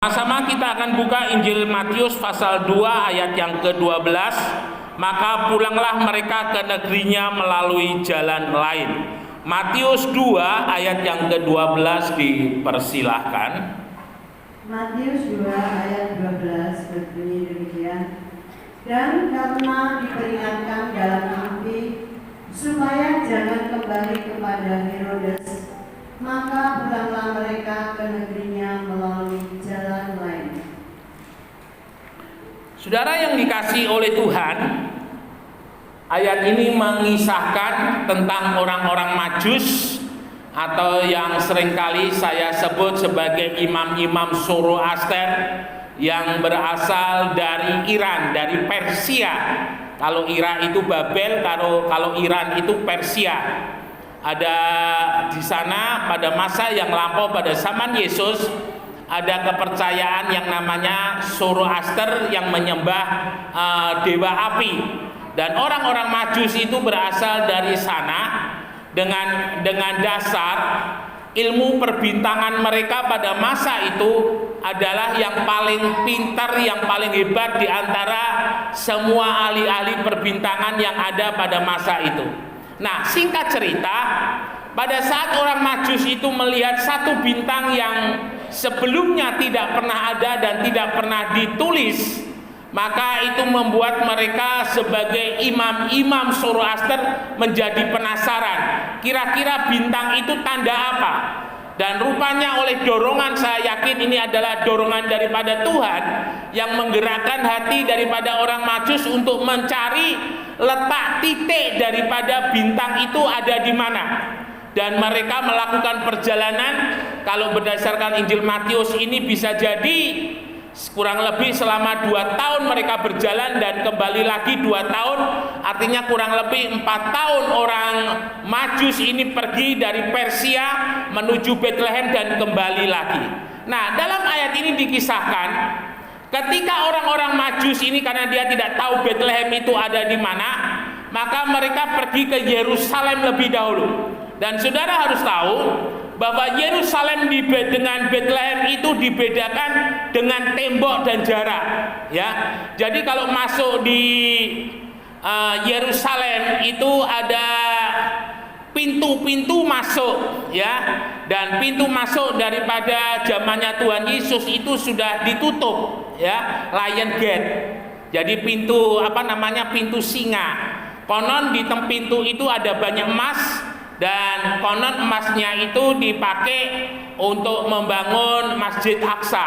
Sama-sama kita akan buka Injil Matius pasal 2 ayat yang ke-12. Maka pulanglah mereka ke negerinya melalui jalan lain. Matius 2 ayat yang ke-12 dipersilahkan. Matius 2 ayat 12 berbunyi demikian. Dan karena diperingatkan dalam mimpi supaya jangan kembali kepada Herodes, maka pulanglah mereka ke negerinya melalui jalan lain. Saudara yang dikasihi oleh Tuhan, ayat ini mengisahkan tentang orang-orang Majus atau yang seringkali saya sebut sebagai imam-imam Zoroaster yang berasal dari Iran, dari Persia. Kalau Irak itu Babel, kalau Iran itu Persia. Ada di sana pada masa yang lampau pada zaman Yesus ada kepercayaan yang namanya Zoroaster yang menyembah dewa api. Dan orang-orang Majus itu berasal dari sana dengan dasar ilmu perbintangan mereka pada masa itu adalah yang paling pintar, yang paling hebat di antara semua ahli-ahli perbintangan yang ada pada masa itu. Nah, singkat cerita, pada saat orang Majus itu melihat satu bintang yang sebelumnya tidak pernah ada dan tidak pernah ditulis, maka itu membuat mereka sebagai imam-imam Zoroaster menjadi penasaran, kira-kira bintang itu tanda apa? Dan rupanya oleh dorongan, saya yakin ini adalah dorongan daripada Tuhan yang menggerakkan hati daripada orang Majus untuk mencari letak titik daripada bintang itu ada di mana. Dan mereka melakukan perjalanan, kalau berdasarkan Injil Matius ini bisa jadi kurang lebih selama 2 tahun mereka berjalan dan kembali lagi 2 tahun, artinya kurang lebih 4 tahun orang Majus ini pergi dari Persia menuju Bethlehem dan kembali lagi. Nah, dalam ayat ini dikisahkan ketika orang-orang Majus ini, karena dia tidak tahu Bethlehem itu ada di mana, maka mereka pergi ke Yerusalem lebih dahulu. Dan saudara harus tahu bahwa Yerusalem dengan Bethlehem itu dibedakan dengan tembok dan jarak, ya. Jadi kalau masuk di Yerusalem itu ada pintu-pintu masuk, ya. Dan pintu masuk daripada zamannya Tuhan Yesus itu sudah ditutup, ya, Lion Gate. Jadi pintu pintu singa. Konon di pintu itu ada banyak emas. Dan konon emasnya itu dipakai untuk membangun Masjid Aqsa.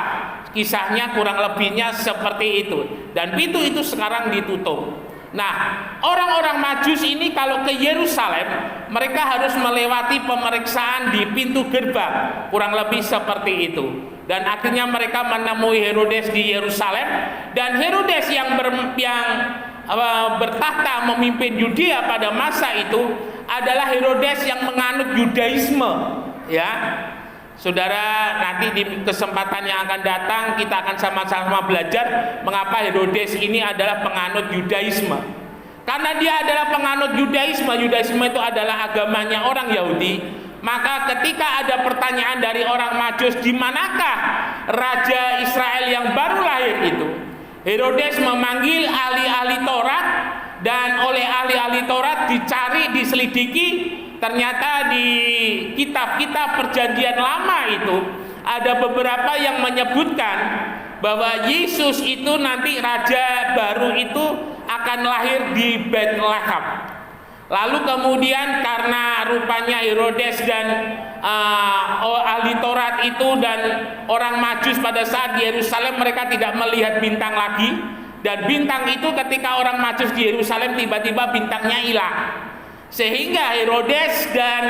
Kisahnya kurang lebihnya seperti itu. Dan pintu itu sekarang ditutup. Nah, orang-orang Majus ini kalau ke Yerusalem, mereka harus melewati pemeriksaan di pintu gerbang. Kurang lebih seperti itu. Dan akhirnya mereka menemui Herodes di Yerusalem. Dan Herodes yang bertahta memimpin Yudea pada masa itu adalah Herodes yang menganut Yudaisme, ya. Saudara, nanti di kesempatan yang akan datang kita akan sama-sama belajar mengapa Herodes ini adalah penganut Yudaisme. Karena dia adalah penganut Yudaisme, Yudaisme itu adalah agamanya orang Yahudi. Maka ketika ada pertanyaan dari orang Majus, di manakah raja Israel yang baru lahir itu, Herodes memanggil ahli-ahli Taurat. Dan oleh ahli-ahli Taurat dicari, diselidiki, ternyata di kitab-kitab perjanjian lama itu ada beberapa yang menyebutkan bahwa Yesus itu nanti raja baru itu akan lahir di Bethlehem. Lalu kemudian karena rupanya Herodes dan ahli Taurat itu dan orang Majus pada saat di Yerusalem mereka tidak melihat bintang lagi. Dan bintang itu ketika orang Majus di Yerusalem tiba-tiba bintangnya hilang. Sehingga Herodes dan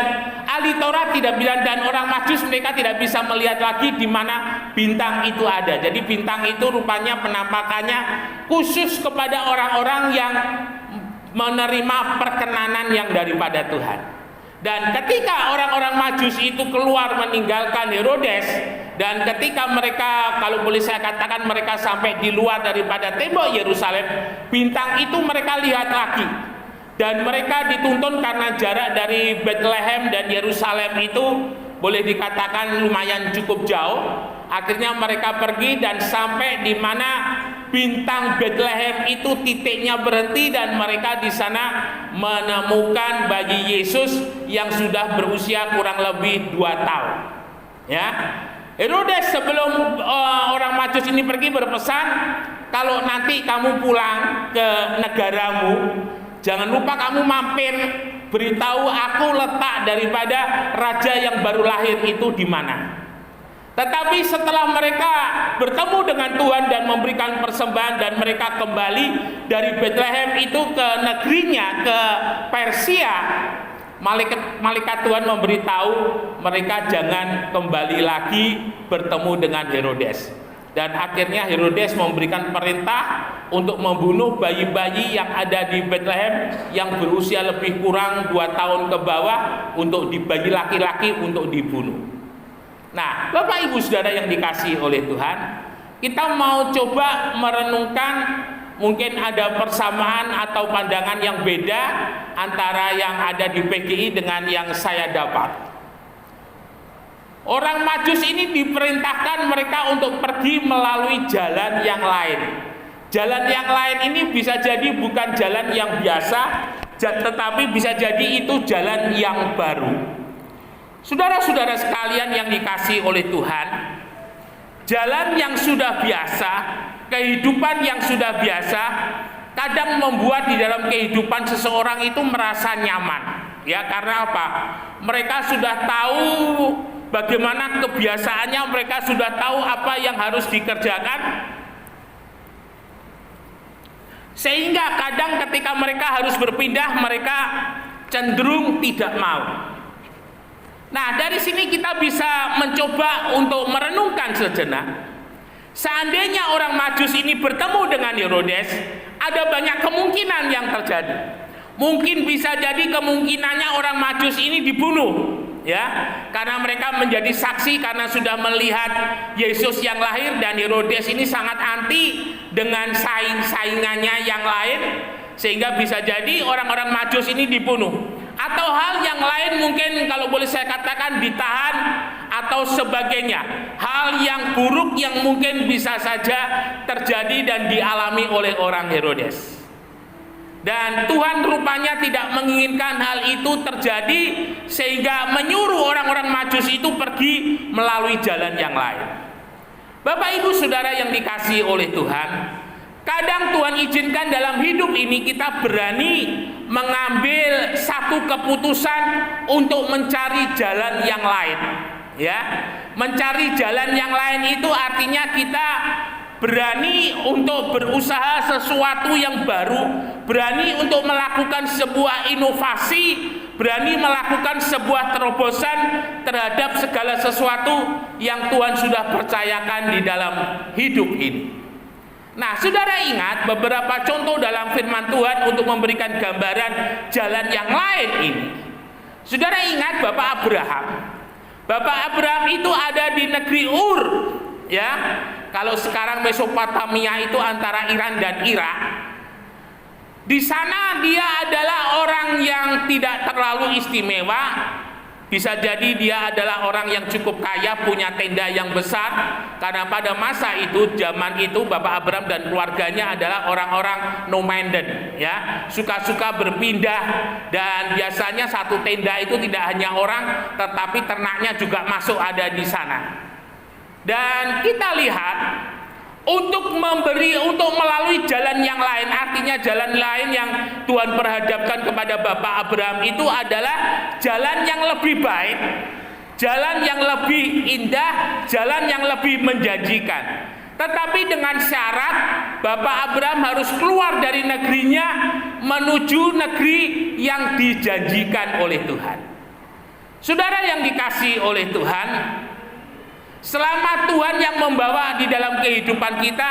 ahli Taurat tidak bilang, dan orang Majus mereka tidak bisa melihat lagi di mana bintang itu ada. Jadi bintang itu rupanya penampakannya khusus kepada orang-orang yang menerima perkenanan yang daripada Tuhan. Dan ketika orang-orang Majus itu keluar meninggalkan Herodes, dan ketika mereka, kalau boleh saya katakan, mereka sampai di luar daripada tembok Yerusalem, bintang itu mereka lihat lagi. Dan mereka dituntun karena jarak dari Bethlehem dan Yerusalem itu boleh dikatakan lumayan cukup jauh. Akhirnya mereka pergi dan sampai di mana bintang Bethlehem itu titiknya berhenti, dan mereka di sana menemukan bayi Yesus yang sudah berusia kurang lebih 2 tahun. Ya, Herodes sebelum orang Majus ini pergi berpesan, kalau nanti kamu pulang ke negaramu, jangan lupa kamu mampir beritahu aku letak daripada raja yang baru lahir itu di mana. Tetapi setelah mereka bertemu dengan Tuhan dan memberikan persembahan, dan mereka kembali dari Bethlehem itu ke negerinya, ke Persia, malaikat Tuhan memberitahu mereka jangan kembali lagi bertemu dengan Herodes. Dan akhirnya Herodes memberikan perintah untuk membunuh bayi-bayi yang ada di Bethlehem yang berusia lebih kurang 2 tahun ke bawah, untuk bayi laki-laki untuk dibunuh. Nah, Bapak Ibu Saudara yang dikasihi oleh Tuhan, kita mau coba merenungkan, mungkin ada persamaan atau pandangan yang beda antara yang ada di PGI dengan yang saya dapat. Orang Majus ini diperintahkan mereka untuk pergi melalui jalan yang lain. Jalan yang lain ini bisa jadi bukan jalan yang biasa, tetapi bisa jadi itu jalan yang baru. Saudara-saudara sekalian yang dikasihi oleh Tuhan, jalan yang sudah biasa, kehidupan yang sudah biasa, kadang membuat di dalam kehidupan seseorang itu merasa nyaman. Ya, karena apa? Mereka sudah tahu bagaimana kebiasaannya, mereka sudah tahu apa yang harus dikerjakan, sehingga kadang ketika mereka harus berpindah, mereka cenderung tidak mau. Nah, dari sini kita bisa mencoba untuk merenungkan sejenak. Seandainya orang Majus ini bertemu dengan Herodes, ada banyak kemungkinan yang terjadi. Mungkin bisa jadi kemungkinannya orang Majus ini dibunuh, ya, karena mereka menjadi saksi karena sudah melihat Yesus yang lahir, dan Herodes ini sangat anti dengan saingannya yang lain, sehingga bisa jadi orang-orang Majus ini dibunuh. Atau hal yang lain, mungkin kalau boleh saya katakan ditahan atau sebagainya. Hal yang buruk yang mungkin bisa saja terjadi dan dialami oleh orang Herodes. Dan Tuhan rupanya tidak menginginkan hal itu terjadi, sehingga menyuruh orang-orang Majus itu pergi melalui jalan yang lain. Bapak Ibu Saudara yang dikasihi oleh Tuhan, kadang Tuhan izinkan dalam hidup ini kita berani mengambil satu keputusan untuk mencari jalan yang lain. Ya, mencari jalan yang lain itu artinya kita berani untuk berusaha sesuatu yang baru, berani untuk melakukan sebuah inovasi, berani melakukan sebuah terobosan terhadap segala sesuatu yang Tuhan sudah percayakan di dalam hidup ini. Nah, saudara ingat beberapa contoh dalam firman Tuhan untuk memberikan gambaran jalan yang lain ini. Saudara ingat Bapak Abraham. Bapak Abraham itu ada di negeri Ur, ya. Kalau sekarang Mesopotamia itu antara Iran dan Irak. Di sana dia adalah orang yang tidak terlalu istimewa. Bisa jadi dia adalah orang yang cukup kaya, punya tenda yang besar, karena pada masa itu, zaman itu, Bapak Abraham dan keluarganya adalah orang-orang nomaden, ya, suka-suka berpindah, dan biasanya satu tenda itu tidak hanya orang, tetapi ternaknya juga masuk ada di sana. Dan kita lihat untuk melalui jalan yang lain, artinya jalan lain yang Tuhan perhadapkan kepada Bapak Abraham itu adalah jalan yang lebih baik, jalan yang lebih indah, jalan yang lebih menjanjikan. Tetapi dengan syarat Bapak Abraham harus keluar dari negerinya menuju negeri yang dijanjikan oleh Tuhan. Saudara yang dikasihi oleh Tuhan, selama Tuhan yang membawa di dalam kehidupan kita,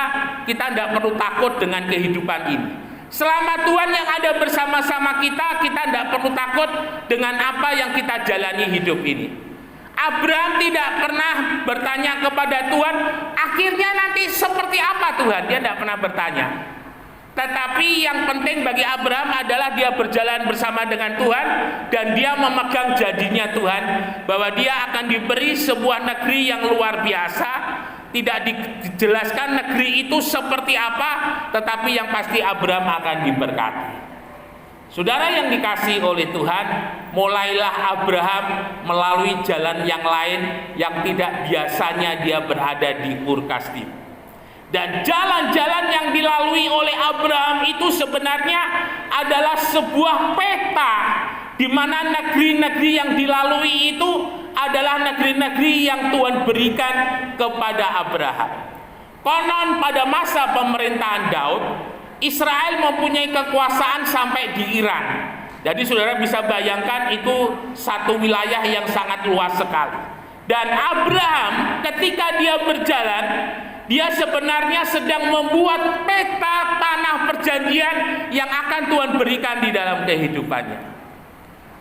kita tidak perlu takut dengan kehidupan ini. Selama Tuhan yang ada bersama-sama kita, kita tidak perlu takut dengan apa yang kita jalani hidup ini. Abraham tidak pernah bertanya kepada Tuhan, akhirnya nanti seperti apa Tuhan? Dia tidak pernah bertanya. Tetapi yang penting bagi Abraham adalah dia berjalan bersama dengan Tuhan, dan dia memegang janjinya Tuhan bahwa dia akan diberi sebuah negeri yang luar biasa, tidak dijelaskan negeri itu seperti apa, tetapi yang pasti Abraham akan diberkati. Saudara yang dikasihi oleh Tuhan, mulailah Abraham melalui jalan yang lain yang tidak biasanya dia berada di Ur Kasdim. Dan jalan-jalan yang dilalui oleh Abraham itu sebenarnya adalah sebuah peta di mana negeri-negeri yang dilalui itu adalah negeri-negeri yang Tuhan berikan kepada Abraham. Konon pada masa pemerintahan Daud, Israel mempunyai kekuasaan sampai di Iran. Jadi saudara bisa bayangkan itu satu wilayah yang sangat luas sekali. Dan Abraham ketika dia berjalan, dia sebenarnya sedang membuat peta tanah perjanjian yang akan Tuhan berikan di dalam kehidupannya.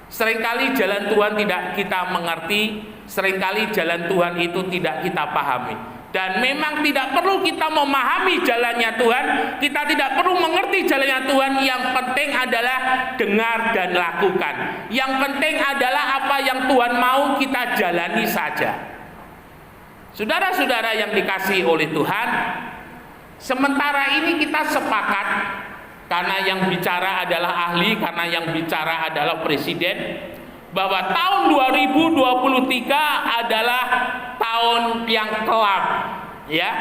Seringkali jalan Tuhan tidak kita mengerti, seringkali jalan Tuhan itu tidak kita pahami. Dan memang tidak perlu kita memahami jalannya Tuhan, kita tidak perlu mengerti jalannya Tuhan. Yang penting adalah dengar dan lakukan. Yang penting adalah apa yang Tuhan mau kita jalani saja. Saudara-saudara yang dikasihi oleh Tuhan, sementara ini kita sepakat, karena yang bicara adalah ahli, karena yang bicara adalah presiden, bahwa tahun 2023 adalah tahun yang kelam, ya,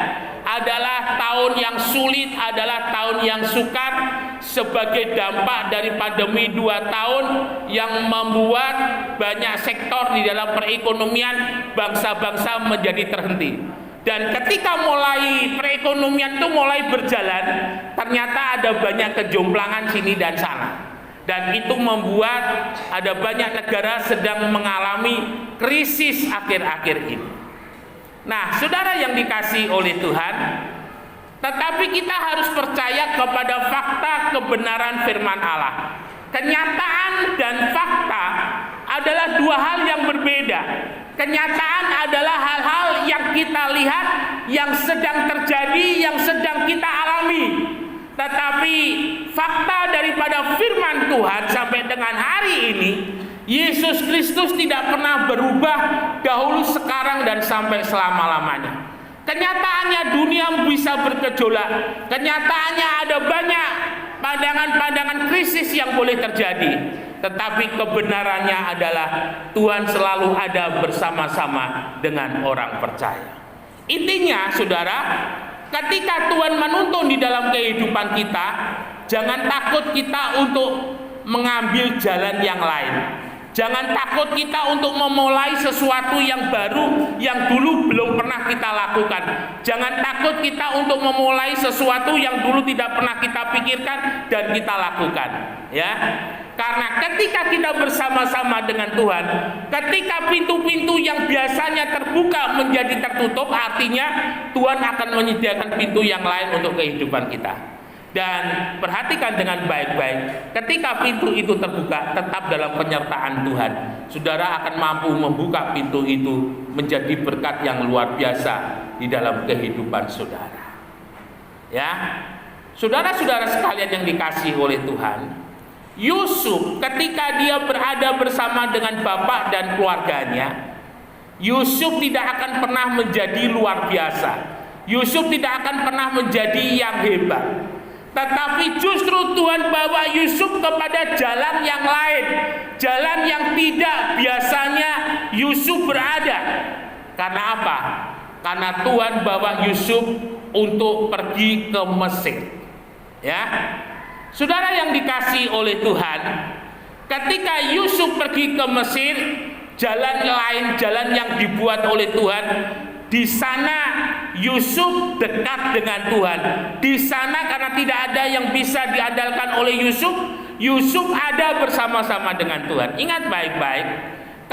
adalah tahun yang sulit, adalah tahun yang sukar sebagai dampak dari pandemi 2 tahun yang membuat banyak sektor di dalam perekonomian bangsa-bangsa menjadi terhenti. Dan ketika mulai perekonomian itu mulai berjalan, ternyata ada banyak kejomplangan sini dan sana. Dan itu membuat ada banyak negara sedang mengalami krisis akhir-akhir ini. Nah, saudara yang dikasihi oleh Tuhan, tetapi kita harus percaya kepada fakta kebenaran firman Allah. Kenyataan dan fakta adalah dua hal yang berbeda. Kenyataan adalah hal-hal yang kita lihat, yang sedang terjadi, yang sedang kita alami. Tetapi fakta daripada firman Tuhan sampai dengan hari ini, Yesus Kristus tidak pernah berubah dahulu, sekarang, dan sampai selama-lamanya. Kenyataannya dunia bisa bergejolak. Kenyataannya ada banyak pandangan-pandangan krisis yang boleh terjadi. Tetapi kebenarannya adalah Tuhan selalu ada bersama-sama dengan orang percaya. Intinya, saudara, ketika Tuhan menuntun di dalam kehidupan kita, jangan takut kita untuk mengambil jalan yang lain. Jangan takut kita untuk memulai sesuatu yang baru yang dulu belum pernah kita lakukan. Jangan takut kita untuk memulai sesuatu yang dulu tidak pernah kita pikirkan dan kita lakukan, ya. Karena ketika kita bersama-sama dengan Tuhan, ketika pintu-pintu yang biasanya terbuka menjadi tertutup, artinya Tuhan akan menyediakan pintu yang lain untuk kehidupan kita. Dan perhatikan dengan baik-baik, ketika pintu itu terbuka, tetap dalam penyertaan Tuhan, saudara akan mampu membuka pintu itu menjadi berkat yang luar biasa di dalam kehidupan saudara. Ya, saudara-saudara sekalian yang dikasihi oleh Tuhan, Yusuf ketika dia berada bersama dengan bapak dan keluarganya, Yusuf tidak akan pernah menjadi luar biasa. Yusuf tidak akan pernah menjadi yang hebat. Tetapi justru Tuhan bawa Yusuf kepada jalan yang lain, jalan yang tidak biasanya Yusuf berada. Karena apa? Karena Tuhan bawa Yusuf untuk pergi ke Mesir. Ya, saudara yang dikasihi oleh Tuhan, ketika Yusuf pergi ke Mesir, jalan lain, jalan yang dibuat oleh Tuhan. Di sana Yusuf dekat dengan Tuhan. Di sana karena tidak ada yang bisa diandalkan oleh Yusuf, Yusuf ada bersama-sama dengan Tuhan. Ingat baik-baik,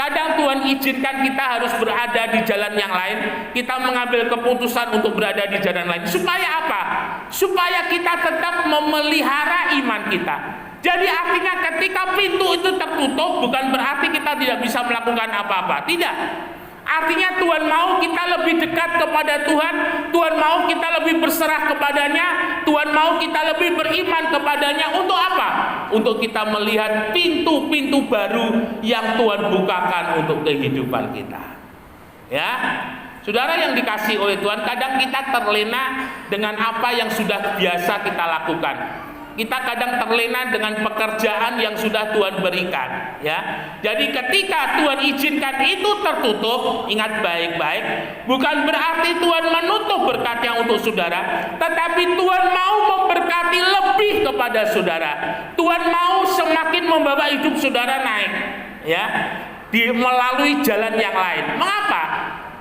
kadang Tuhan izinkan kita harus berada di jalan yang lain, kita mengambil keputusan untuk berada di jalan lain. Supaya apa? Supaya kita tetap memelihara iman kita. Jadi artinya ketika pintu itu tertutup, bukan berarti kita tidak bisa melakukan apa-apa. Tidak. Artinya Tuhan mau kita lebih dekat kepada Tuhan, Tuhan mau kita lebih berserah kepadanya, Tuhan mau kita lebih beriman kepadanya. Untuk apa? Untuk kita melihat pintu-pintu baru yang Tuhan bukakan untuk kehidupan kita. Ya, Saudara yang dikasih oleh Tuhan, kadang kita terlena dengan apa yang sudah biasa kita lakukan. Kita kadang terlena dengan pekerjaan yang sudah Tuhan berikan, ya. Jadi ketika Tuhan izinkan itu tertutup, ingat baik-baik, bukan berarti Tuhan menutup berkatnya untuk saudara, tetapi Tuhan mau memberkati lebih kepada saudara. Tuhan mau semakin membawa hidup saudara naik, ya, melalui jalan yang lain. Mengapa?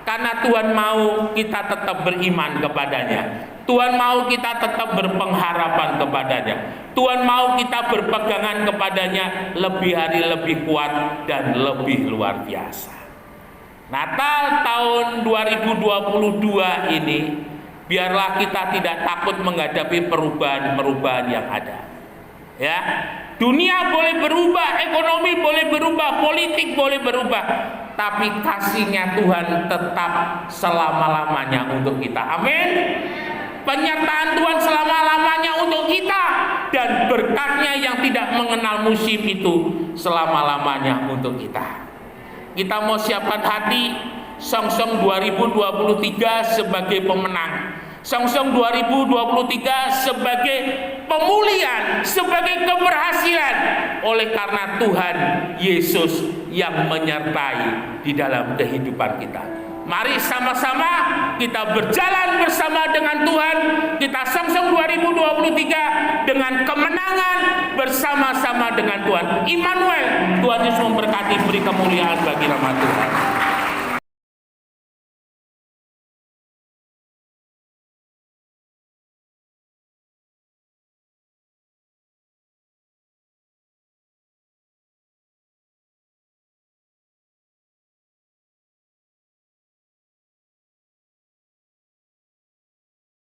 Karena Tuhan mau kita tetap beriman kepadanya. Tuhan mau kita tetap berpengharapan kepadanya. Tuhan mau kita berpegangan kepadanya lebih hari lebih kuat dan lebih luar biasa. Natal tahun 2022 ini, biarlah kita tidak takut menghadapi perubahan-perubahan yang ada. Ya, dunia boleh berubah, ekonomi boleh berubah, politik boleh berubah, tapi kasih-Nya Tuhan tetap selama-lamanya untuk kita. Amin. Penyertaan Tuhan selama-lamanya untuk kita, dan berkat-Nya yang tidak mengenal musim itu selama-lamanya untuk kita. Kita mau siapkan hati Song-Song 2023 sebagai pemenang, Song-Song 2023 sebagai pemulihan, sebagai keberhasilan, oleh karena Tuhan Yesus yang menyertai di dalam kehidupan kita. Mari sama-sama kita berjalan bersama dengan Tuhan. Kita Song-Song 2023 dengan kemenangan bersama-sama dengan Tuhan. Immanuel, Tuhan Yesus memberkati, beri kemuliaan bagi nama Tuhan.